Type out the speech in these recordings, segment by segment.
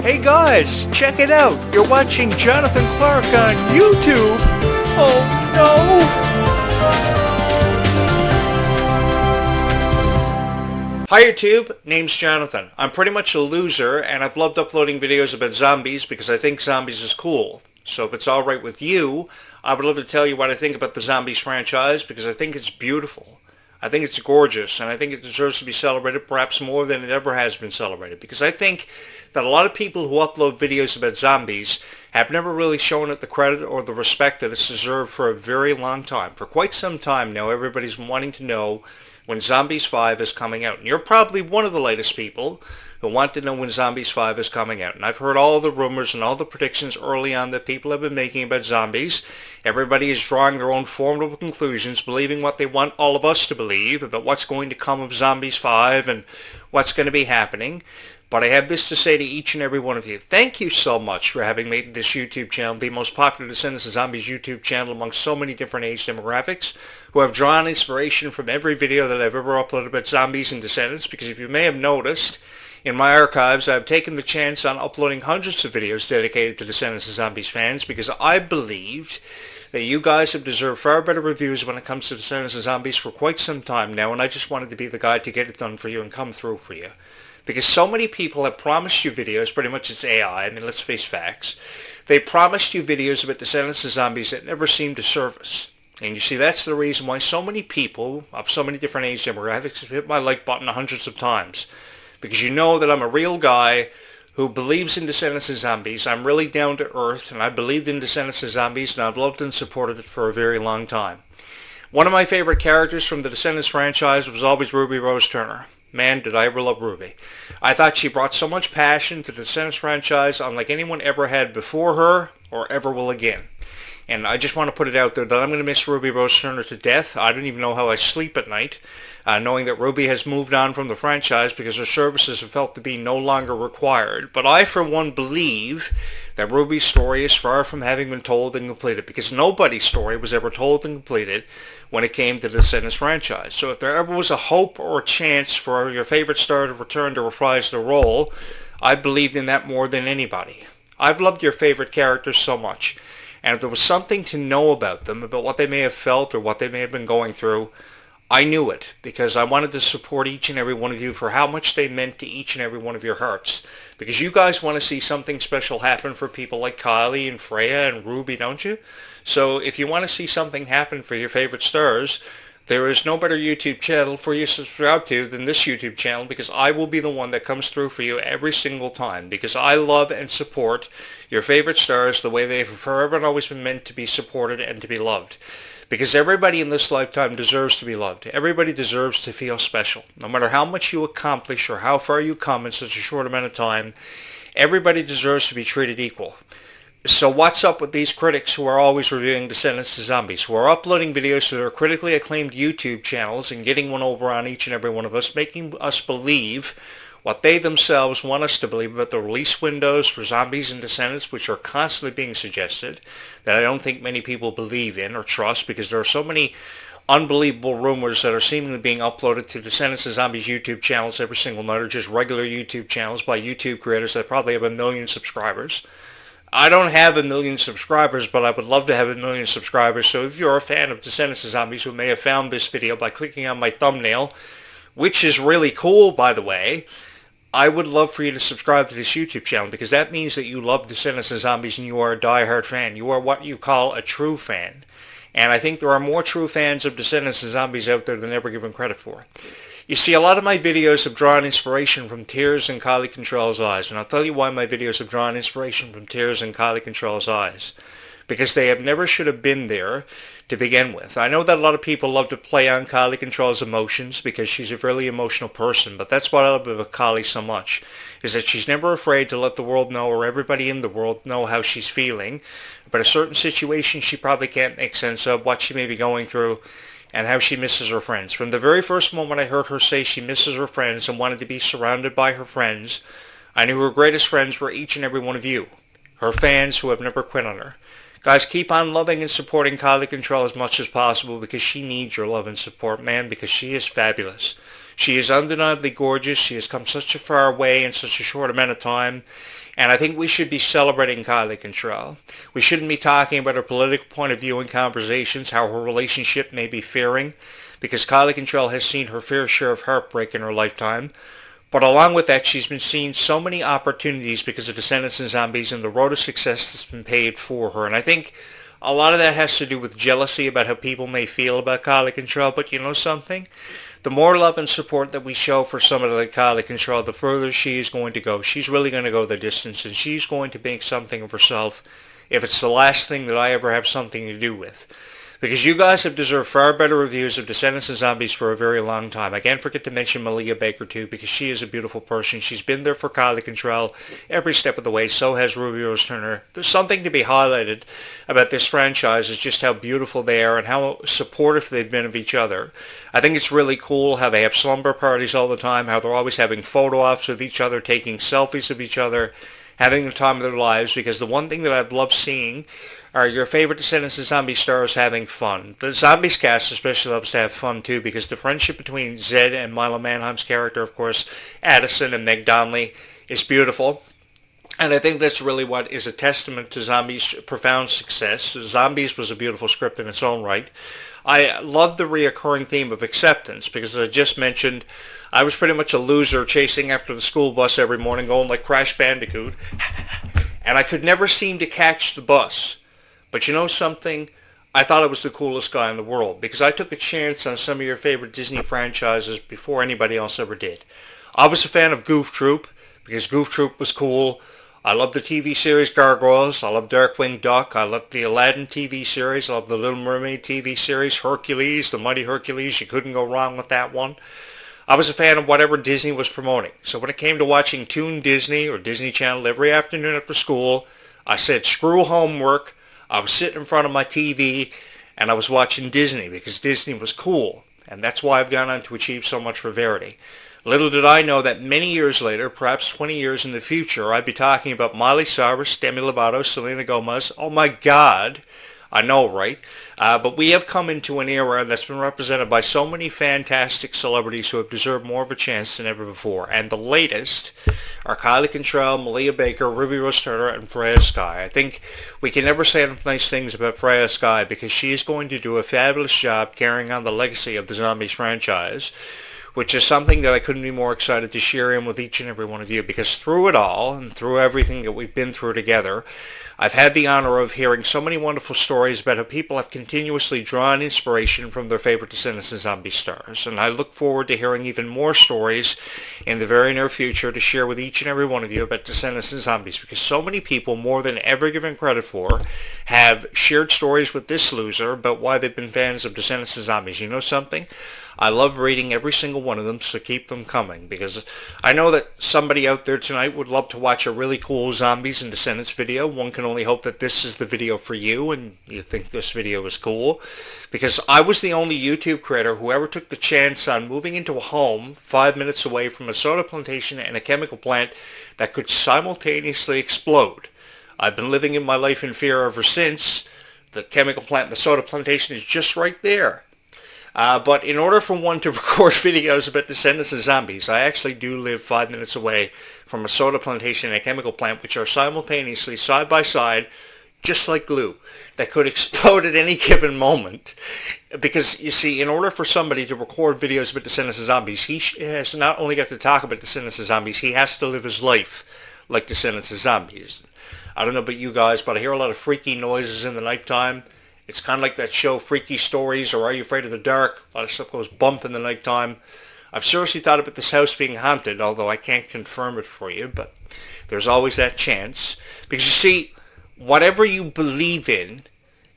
Hey guys, check it out. You're watching Jonathan Clarke on YouTube. Oh no. Hi YouTube, name's Jonathan. I'm pretty much a loser and I've loved uploading videos about zombies because I think zombies is cool. So if it's alright with you, I would love to tell you what I think about the Zombies franchise because I think it's beautiful. I think it's gorgeous, and I think it deserves to be celebrated perhaps more than it ever has been celebrated, because I think that a lot of people who upload videos about zombies have never really shown it the credit or the respect that it's deserved for a very long time. For quite some time now, everybody's wanting to know when Zombies 5 is coming out. And you're probably one of the latest people who want to know when Zombies 5 is coming out. And I've heard all the rumors and all the predictions early on that people have been making about zombies. Everybody is drawing their own formidable conclusions, believing what they want all of us to believe about what's going to come of Zombies 5 and what's going to be happening. But I have this to say to each and every one of you. Thank you so much for having made this YouTube channel the most popular Descendants of Zombies YouTube channel among so many different age demographics who have drawn inspiration from every video that I've ever uploaded about zombies and Descendants, because if you may have noticed, in my archives, I've taken the chance on uploading hundreds of videos dedicated to Descendants of Zombies fans because I believed that you guys have deserved far better reviews when it comes to Descendants of Zombies for quite some time now, and I just wanted to be the guy to get it done for you and come through for you. Because so many people have promised you videos, pretty much it's AI, I mean, let's face facts. They promised you videos about Descendants of Zombies that never seem to surface. And you see, that's the reason why so many people of so many different age demographics have hit my like button hundreds of times. Because you know that I'm a real guy who believes in Descendants of Zombies. I'm really down to earth, and I believed in Descendants of Zombies, and I've loved and supported it for a very long time. One of my favorite characters from the Descendants franchise was always Ruby Rose Turner. Man, did I ever love Ruby. I thought she brought so much passion to the Descendants franchise unlike anyone ever had before her or ever will again. And I just want to put it out there that I'm going to miss Ruby Rose Turner to death. I don't even know how I sleep at night, knowing that Ruby has moved on from the franchise because her services have felt to be no longer required. But I, for one, believe that Ruby's story is far from having been told and completed, because nobody's story was ever told and completed when it came to the Descendants franchise. So if there ever was a hope or a chance for your favorite star to return to reprise the role, I believed in that more than anybody. I've loved your favorite characters so much, and if there was something to know about them, about what they may have felt or what they may have been going through, I knew it, because I wanted to support each and every one of you for how much they meant to each and every one of your hearts. Because you guys want to see something special happen for people like Kylie and Freya and Ruby, don't you? So if you want to see something happen for your favorite stars, there is no better YouTube channel for you to subscribe to than this YouTube channel, because I will be the one that comes through for you every single time, because I love and support your favorite stars the way they've forever and always been meant to be supported and to be loved. Because everybody in this lifetime deserves to be loved. Everybody deserves to feel special. No matter how much you accomplish or how far you come in such a short amount of time, everybody deserves to be treated equal. So what's up with these critics who are always reviewing Descendants of Zombies, who are uploading videos to their critically acclaimed YouTube channels and getting one over on each and every one of us, making us believe what they themselves want us to believe about the release windows for Zombies and Descendants, which are constantly being suggested, that I don't think many people believe in or trust, because there are so many unbelievable rumors that are seemingly being uploaded to Descendants of Zombies YouTube channels every single night, or just regular YouTube channels by YouTube creators that probably have 1 million subscribers. I don't have 1 million subscribers, but I would love to have 1 million subscribers. So if you're a fan of Descendants of Zombies who may have found this video by clicking on my thumbnail, which is really cool, by the way, I would love for you to subscribe to this YouTube channel, because that means that you love Descendants of Zombies and you are a diehard fan. You are what you call a true fan. And I think there are more true fans of Descendants of Zombies out there than ever given credit for. You see, a lot of my videos have drawn inspiration from tears in Kylie Control's eyes. And I'll tell you why my videos have drawn inspiration from tears in Kylie Control's eyes. Because they have never should have been there to begin with. I know that a lot of people love to play on Kylie Control's emotions because she's a really emotional person, but that's what I love about Kylie so much, is that she's never afraid to let the world know, or everybody in the world know, how she's feeling about a certain situation she probably can't make sense of, what she may be going through, and how she misses her friends. From the very first moment I heard her say she misses her friends and wanted to be surrounded by her friends, I knew her greatest friends were each and every one of you, her fans who have never quit on her. Guys, keep on loving and supporting Kylie Control as much as possible, because she needs your love and support, man, because she is fabulous. She is undeniably gorgeous. She has come such a far way in such a short amount of time. And I think we should be celebrating Kylie Control. We shouldn't be talking about her political point of view in conversations, how her relationship may be faring, because Kylie Control has seen her fair share of heartbreak in her lifetime. But along with that, she's been seeing so many opportunities because of Descendants and Zombies and the road of success that's been paved for her. And I think a lot of that has to do with jealousy about how people may feel about Kylie Control. But you know something? The more love and support that we show for somebody like Kylie Control, the further she is going to go. She's really going to go the distance, and she's going to make something of herself if it's the last thing that I ever have something to do with. Because you guys have deserved far better reviews of Descendants and Zombies for a very long time. I can't forget to mention Malia Baker too, because she is a beautiful person. She's been there for Kylie Control every step of the way. So has Ruby Rose Turner. There's something to be highlighted about this franchise, is just how beautiful they are and how supportive they've been of each other. I think it's really cool how they have slumber parties all the time, how they're always having photo ops with each other, taking selfies of each other, having the time of their lives, because the one thing that I've loved seeing are your favorite Descendants and Zombie stars having fun. The Zombies cast especially loves to have fun too, because the friendship between Zed and Milo Manheim's character, of course, Addison and Meg Donnelly, is beautiful. And I think that's really what is a testament to Zombies' profound success. Zombies was a beautiful script in its own right. I love the reoccurring theme of acceptance, because as I just mentioned, I was pretty much a loser chasing after the school bus every morning going like Crash Bandicoot, and I could never seem to catch the bus. But you know something? I thought I was the coolest guy in the world, because I took a chance on some of your favorite Disney franchises before anybody else ever did. I was a fan of Goof Troop, because Goof Troop was cool. I loved the TV series Gargoyles. I loved Darkwing Duck. I loved the Aladdin TV series. I loved the Little Mermaid TV series. Hercules, the Mighty Hercules. You couldn't go wrong with that one. I was a fan of whatever Disney was promoting. So when it came to watching Toon Disney or Disney Channel every afternoon after school, I said, screw homework. I was sitting in front of my TV and I was watching Disney because Disney was cool. And that's why I've gone on to achieve so much for Verity. Little did I know that many years later, perhaps 20 years in the future, I'd be talking about Miley Cyrus, Demi Lovato, Selena Gomez. Oh my God. I know, right? But we have come into an era that's been represented by so many fantastic celebrities who have deserved more of a chance than ever before. And the latest are Kylie Control, Malia Baker, Ruby Rose Turner, and Freya Sky. I think we can never say enough nice things about Freya Sky, because she is going to do a fabulous job carrying on the legacy of the Zombies franchise, which is something that I couldn't be more excited to share in with each and every one of you, because through it all and through everything that we've been through together, I've had the honor of hearing so many wonderful stories about how people have continuously drawn inspiration from their favorite Descendants and Zombie stars. And I look forward to hearing even more stories in the very near future to share with each and every one of you about Descendants and Zombies, because so many people, more than ever given credit for, have shared stories with this loser about why they've been fans of Descendants and Zombies. You know something? I love reading every single one of them, so keep them coming, because I know that somebody out there tonight would love to watch a really cool Zombies and Descendants video. One can only hope that this is the video for you and you think this video is cool, because I was the only YouTube creator who ever took the chance on moving into a home 5 minutes away from a soda plantation and a chemical plant that could simultaneously explode. I've been living in my life in fear ever since. The chemical plant and the soda plantation is just right there. But in order for one to record videos about Descendants and Zombies, I actually do live 5 minutes away from a soda plantation and a chemical plant, which are simultaneously, side by side, just like glue, that could explode at any given moment. Because, you see, in order for somebody to record videos about Descendants and Zombies, he has not only got to talk about Descendants and Zombies, he has to live his life like Descendants and Zombies. I don't know about you guys, but I hear a lot of freaky noises in the nighttime. It's kind of like that show Freaky Stories or Are You Afraid of the Dark? A lot of stuff goes bump in the nighttime. I've seriously thought about this house being haunted, although I can't confirm it for you, but there's always that chance. Because you see, whatever you believe in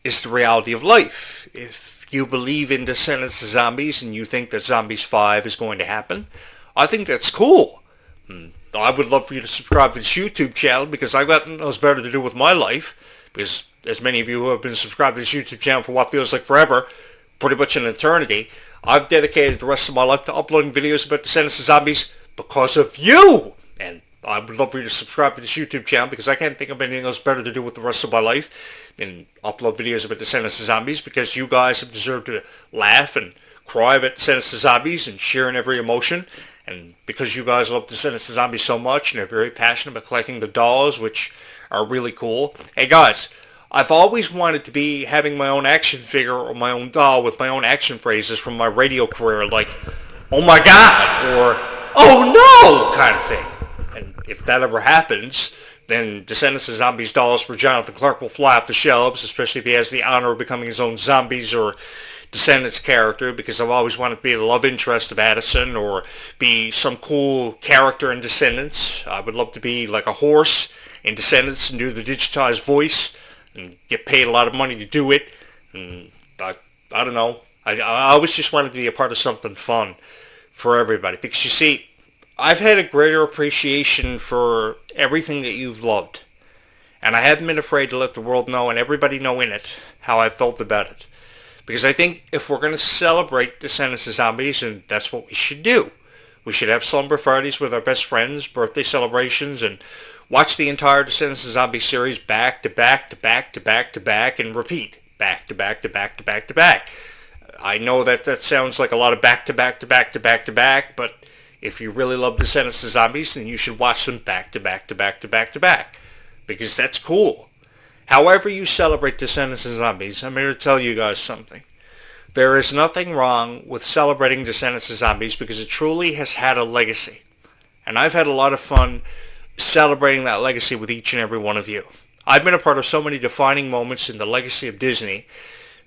is the reality of life. If you believe in Descendants of Zombies and you think that Zombies 5 is going to happen, I think that's cool. I would love for you to subscribe to this YouTube channel, because I've got nothing else better to do with my life. Because as many of you who have been subscribed to this YouTube channel for what feels like forever, pretty much an eternity, I've dedicated the rest of my life to uploading videos about Descendants of Zombies because of you. And I would love for you to subscribe to this YouTube channel, because I can't think of anything else better to do with the rest of my life than upload videos about Descendants of Zombies, because you guys have deserved to laugh and cry about Descendants of Zombies and sharing every emotion. And because you guys love Descendants of Zombies so much and are very passionate about collecting the dolls, which are really cool. Hey guys, I've always wanted to be having my own action figure or my own doll with my own action phrases from my radio career, like, oh my god, or oh no, kind of thing. And if that ever happens, then Descendants of Zombies dolls for Jonathan Clarke will fly off the shelves, especially if he has the honor of becoming his own Zombies or Descendants character, because I've always wanted to be the love interest of Addison or be some cool character in Descendants. I would love to be like a horse in Descendants and do the digitized voice and get paid a lot of money to do it. And I don't know. I always just wanted to be a part of something fun for everybody, because you see, I've had a greater appreciation for everything that you've loved, and I haven't been afraid to let the world know and everybody know in it how I felt about it. Because I think if we're going to celebrate Descendants of Zombies, and that's what we should do, we should have slumber parties with our best friends, birthday celebrations, and watch the entire Descendants of Zombies series back to back to back to back to back and repeat. Back to back to back to back to back. I know that sounds like a lot of back to back to back to back to back, but if you really love Descendants of Zombies, then you should watch them back to back to back to back to back. Because that's cool. However you celebrate Descendants of Zombies, I'm here to tell you guys something. There is nothing wrong with celebrating Descendants of Zombies because it truly has had a legacy. And I've had a lot of fun celebrating that legacy with each and every one of you. I've been a part of so many defining moments in the legacy of Disney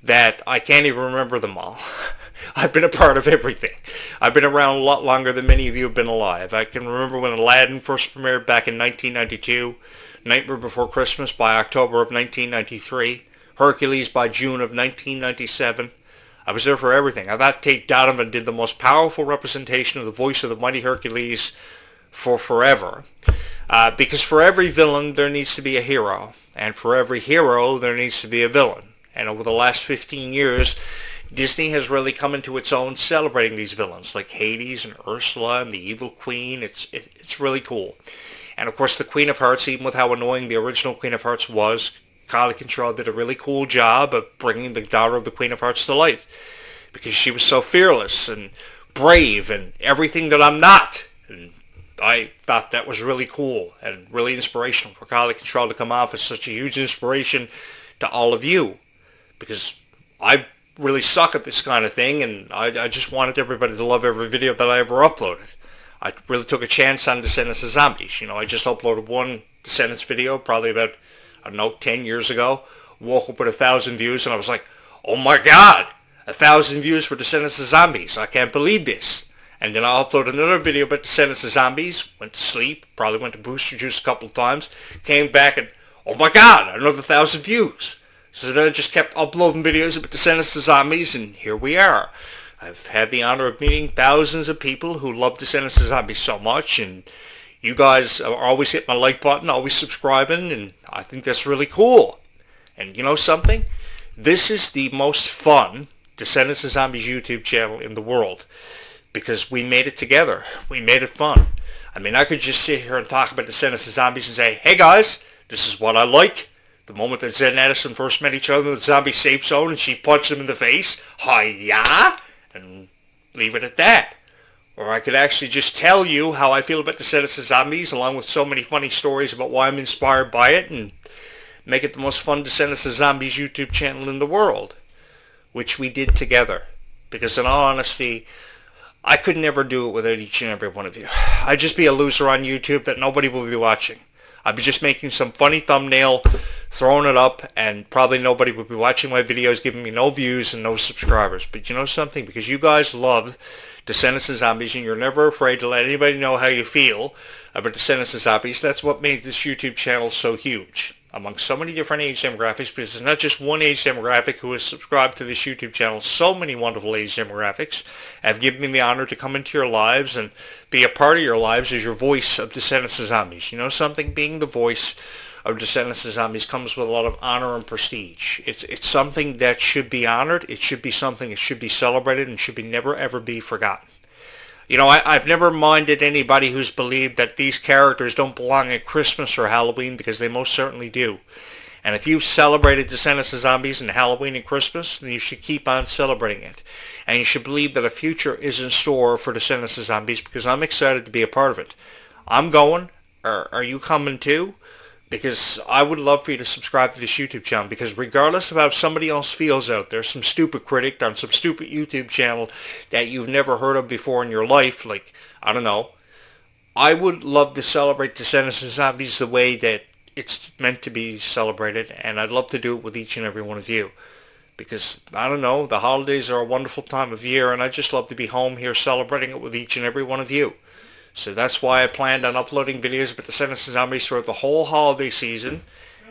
that I can't even remember them all. I've been a part of everything. I've been around a lot longer than many of you have been alive. I can remember when Aladdin first premiered back in 1992, Nightmare Before Christmas by October of 1993, Hercules by June of 1997. I was there for everything. I thought Tate Donovan did the most powerful representation of the voice of the mighty Hercules for forever. Because for every villain, there needs to be a hero. And for every hero, there needs to be a villain. And over the last 15 years, Disney has really come into its own celebrating these villains, like Hades and Ursula and the Evil Queen. It's really cool. And of course, the Queen of Hearts, even with how annoying the original Queen of Hearts was, Kylie Control did a really cool job of bringing the daughter of the Queen of Hearts to life, because she was so fearless and brave and everything that I'm not. And I thought that was really cool and really inspirational for Kylie Control to come off as such a huge inspiration to all of you, because I really suck at this kind of thing, and I just wanted everybody to love every video that I ever uploaded. I really took a chance on Descendants of Zombies. You know, I just uploaded one Descendants video probably about, I don't know, 10 years ago. Woke up with 1,000 views, and I was like, oh my god, 1,000 views for Descendants of Zombies. I can't believe this. And then I uploaded another video about Descendants of Zombies, went to sleep, probably went to Booster Juice a couple of times, came back and, oh my god, another 1,000 views. So then I just kept uploading videos about Descendants of Zombies, and here we are. I've had the honor of meeting thousands of people who love Descendants of Zombies so much, and you guys are always hitting my like button, always subscribing, and I think that's really cool. And you know something? This is the most fun Descendants of Zombies YouTube channel in the world, because we made it together. We made it fun. I mean, I could just sit here and talk about Descendants of Zombies and say, hey guys, this is what I like. The moment that Zed and Addison first met each other in the zombie safe zone and she punched him in the face, hi-ya, and leave it at that. Or I could actually just tell you how I feel about Descendants of Zombies, along with so many funny stories about why I'm inspired by it, and make it the most fun Descendants of Zombies YouTube channel in the world, which we did together. Because in all honesty, I could never do it without each and every one of you. I'd just be a loser on YouTube that nobody will be watching. I'd be just making some funny thumbnail, throwing it up, and probably nobody would be watching my videos, giving me no views and no subscribers. But you know something? Because you guys love Descendants of Zombies, and you're never afraid to let anybody know how you feel about Descendants of Zombies, that's what made this YouTube channel so huge among so many different age demographics, because it's not just one age demographic who has subscribed to this YouTube channel. So many wonderful age demographics have given me the honor to come into your lives and be a part of your lives as your voice of Descendants of Zombies. You know something? Being the voice of Descendants of Zombies comes with a lot of honor and prestige. It's something that should be honored. It should be something that should be celebrated and should be never ever be forgotten. You know, I've never minded anybody who's believed that these characters don't belong at Christmas or Halloween, because they most certainly do. And if you've celebrated Descendants of Zombies and Halloween and Christmas, then you should keep on celebrating it. And you should believe that a future is in store for Descendants of Zombies, because I'm excited to be a part of it. I'm going. Are you coming too? Because I would love for you to subscribe to this YouTube channel, because regardless of how somebody else feels out there, some stupid critic on some stupid YouTube channel that you've never heard of before in your life, like, I don't know, I would love to celebrate Descendants of Zombies the way that it's meant to be celebrated, and I'd love to do it with each and every one of you. Because, I don't know, the holidays are a wonderful time of year, and I just love to be home here celebrating it with each and every one of you. So that's why I planned on uploading videos about Descendants of Zombies throughout the whole holiday season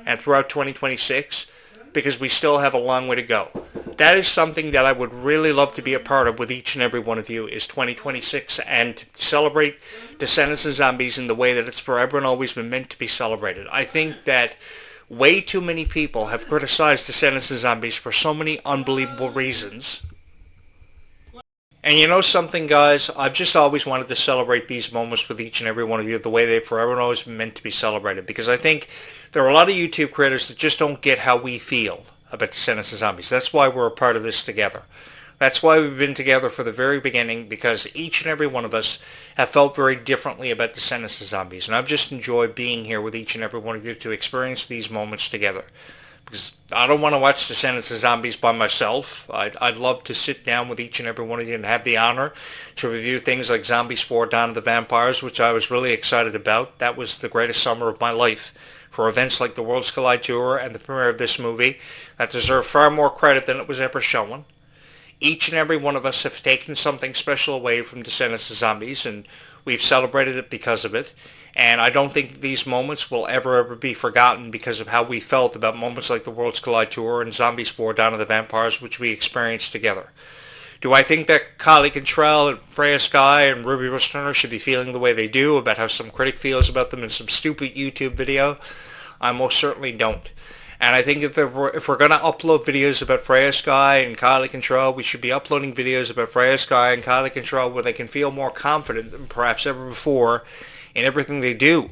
and throughout 2026, because we still have a long way to go. That is something that I would really love to be a part of with each and every one of you, is 2026, and celebrate Descendants of Zombies in the way that it's forever and always been meant to be celebrated. I think that way too many people have criticized Descendants of Zombies for so many unbelievable reasons. And you know something, guys? I've just always wanted to celebrate these moments with each and every one of you the way they've forever and always been meant to be celebrated. Because I think there are a lot of YouTube creators that just don't get how we feel about Descendants of Zombies. That's why we're a part of this together. That's why we've been together for the very beginning, because each and every one of us have felt very differently about Descendants of Zombies. And I've just enjoyed being here with each and every one of you to experience these moments together. Because I don't want to watch Descendants of Zombies by myself. I'd love to sit down with each and every one of you and have the honor to review things like Zombies 4: Dawn of the Vampires, which I was really excited about. That was the greatest summer of my life, for events like the Worlds Collide Tour and the premiere of this movie that deserve far more credit than it was ever shown. Each and every one of us have taken something special away from Descendants of Zombies, and we've celebrated it because of it. And I don't think these moments will ever be forgotten because of how we felt about moments like the Worlds Collide Tour and Zombies 4: Dawn of the Vampires, which we experienced together. Do I think that Clarke and Freya Sky and Ruby Rose Turner should be feeling the way they do about how some critic feels about them in some stupid YouTube video? I most certainly don't. And I think if we're going to upload videos about Freya Sky and Clarke, we should be uploading videos about Freya Sky and Clarke where they can feel more confident than perhaps ever before in everything they do.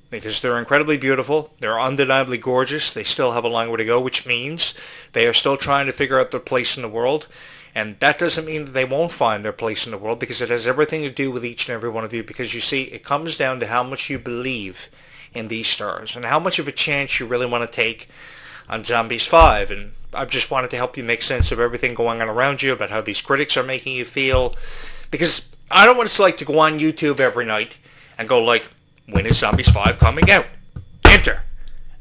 Because they're incredibly beautiful, they're undeniably gorgeous, they still have a long way to go, which means they are still trying to figure out their place in the world. And that doesn't mean that they won't find their place in the world, because it has everything to do with each and every one of you. Because you see, it comes down to how much you believe in these stars and how much of a chance you really want to take on Zombies 5. And I just wanted to help you make sense of everything going on around you, about how these critics are making you feel. Because I don't know what it's like to go on YouTube every night and go like, when is Zombies 5 coming out? Enter.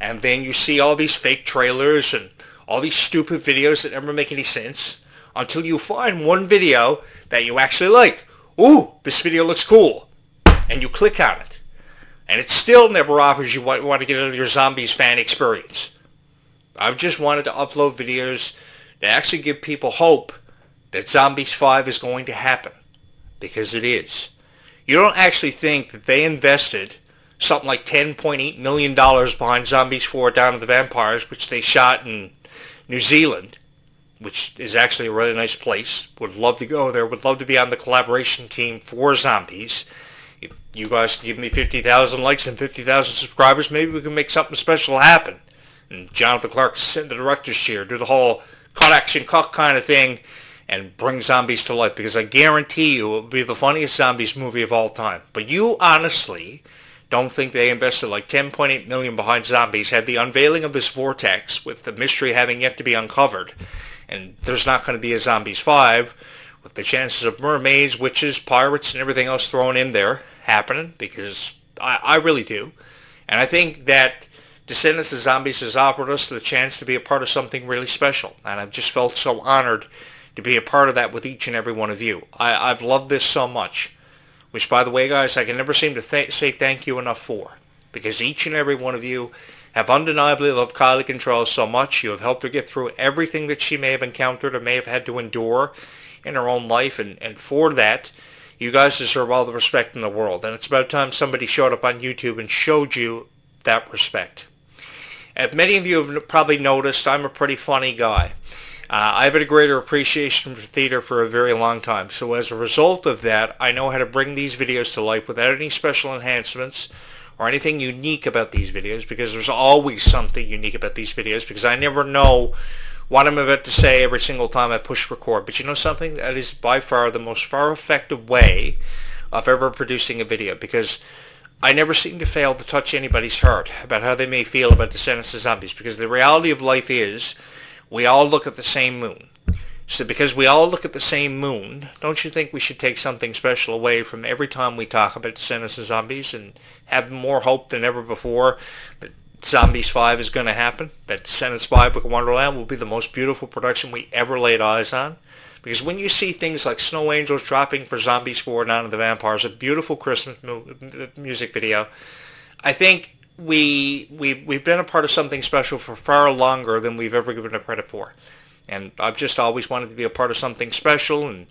And then you see all these fake trailers and all these stupid videos that never make any sense, until you find one video that you actually like. Ooh, this video looks cool. And you click on it. And it still never offers you what you want to get out of your Zombies fan experience. I've just wanted to upload videos that actually give people hope that Zombies 5 is going to happen. Because it is. You don't actually think that they invested something like $10.8 million behind Zombies 4: Dawn of the Vampires, which they shot in New Zealand, which is actually a really nice place. Would love to go there. Would love to be on the collaboration team for Zombies. If you guys can give me 50,000 likes and 50,000 subscribers, maybe we can make something special happen. And Jonathan Clarke sit in the director's chair, do the whole cut action cut kind of thing, and bring Zombies to life, because I guarantee you it will be the funniest Zombies movie of all time. But you honestly don't think they invested like $10.8 million behind Zombies, had the unveiling of this vortex with the mystery having yet to be uncovered, and there's not going to be a Zombies 5, with the chances of mermaids, witches, pirates, and everything else thrown in there happening, because I really do. And I think that Descendants of Zombies has offered us the chance to be a part of something really special, and I've just felt so honored to be a part of that with each and every one of you. I've loved this so much, which, by the way, guys, I can never seem to say thank you enough for, because each and every one of you have undeniably loved Clarke so much. You have helped her get through everything that she may have encountered or may have had to endure in her own life, and for that, you guys deserve all the respect in the world. And it's about time somebody showed up on YouTube and showed you that respect. As many of you have probably noticed, I'm a pretty funny guy. I've had a greater appreciation for theater for a very long time. So as a result of that, I know how to bring these videos to life without any special enhancements or anything unique about these videos, because there's always something unique about these videos, because I never know what I'm about to say every single time I push record. But you know something? That is by far the most effective way of ever producing a video, because I never seem to fail to touch anybody's heart about how they may feel about Descendants of Zombies, because the reality of life is we all look at the same moon. So because we all look at the same moon, don't you think we should take something special away from every time we talk about Descendants of Zombies and have more hope than ever before that Zombies 5 is going to happen, that Descendants 5 Book of Wonderland will be the most beautiful production we ever laid eyes on? Because when you see things like Snow Angels dropping for Zombies 4, Night of the Vampires, a beautiful Christmas music video, I think we've been a part of something special for far longer than we've ever given it credit for. And I've just always wanted to be a part of something special, and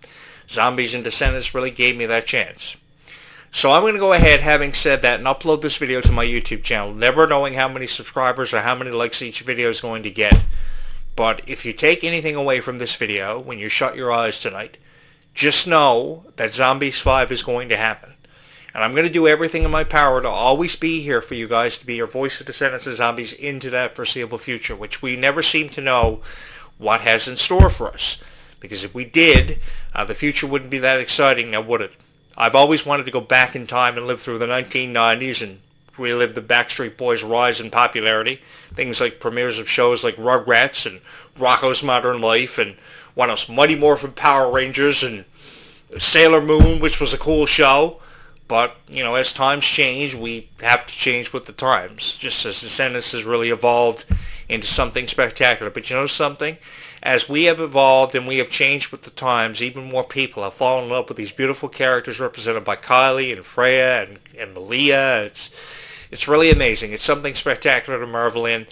Zombies and Descendants really gave me that chance. So I'm going to go ahead, having said that, and upload this video to my YouTube channel, never knowing how many subscribers or how many likes each video is going to get. But if you take anything away from this video when you shut your eyes tonight, just know that Zombies 5 is going to happen. And I'm going to do everything in my power to always be here for you guys, to be your voice of Descendants of Zombies into that foreseeable future, which we never seem to know what has in store for us. Because if we did, the future wouldn't be that exciting, now would it? I've always wanted to go back in time and live through the 1990s and relive the Backstreet Boys' rise in popularity. Things like premieres of shows like Rugrats and Rocko's Modern Life, and what else? Mighty Morphin Power Rangers and Sailor Moon, which was a cool show. But, you know, as times change, we have to change with the times, just as Descendants has really evolved into something spectacular. But you know something? As we have evolved and we have changed with the times, even more people have fallen in love with these beautiful characters represented by Kylie and Freya and Malia. It's really amazing. It's something spectacular to marvel in.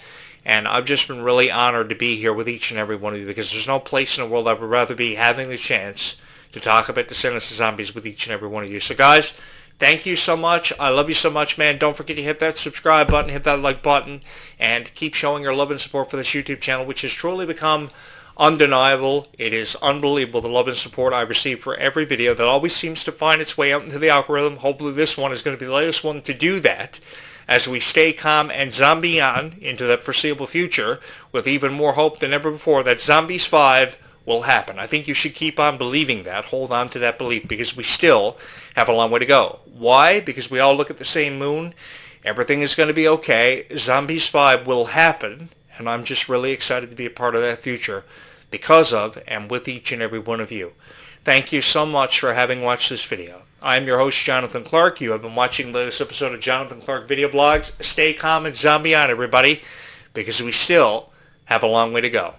And I've just been really honored to be here with each and every one of you, because there's no place in the world I would rather be having the chance to talk about Descendants of Zombies with each and every one of you. So guys, thank you so much. I love you so much, man. Don't forget to hit that subscribe button, hit that like button, and keep showing your love and support for this YouTube channel, which has truly become undeniable. It is unbelievable, the love and support I receive for every video that always seems to find its way out into the algorithm. Hopefully this one is going to be the latest one to do that, as we stay calm and zombie on into that foreseeable future with even more hope than ever before that Zombies 5 will happen. I think you should keep on believing that. Hold on to that belief, because we still have a long way to go. Why? Because we all look at the same moon. Everything is going to be okay. Zombies 5 will happen, and I'm just really excited to be a part of that future because of and with each and every one of you. Thank you so much for having watched this video. I'm your host, Jonathan Clarke. You have been watching the latest episode of Jonathan Clarke Video Blogs. Stay calm and zombie on, everybody, because we still have a long way to go.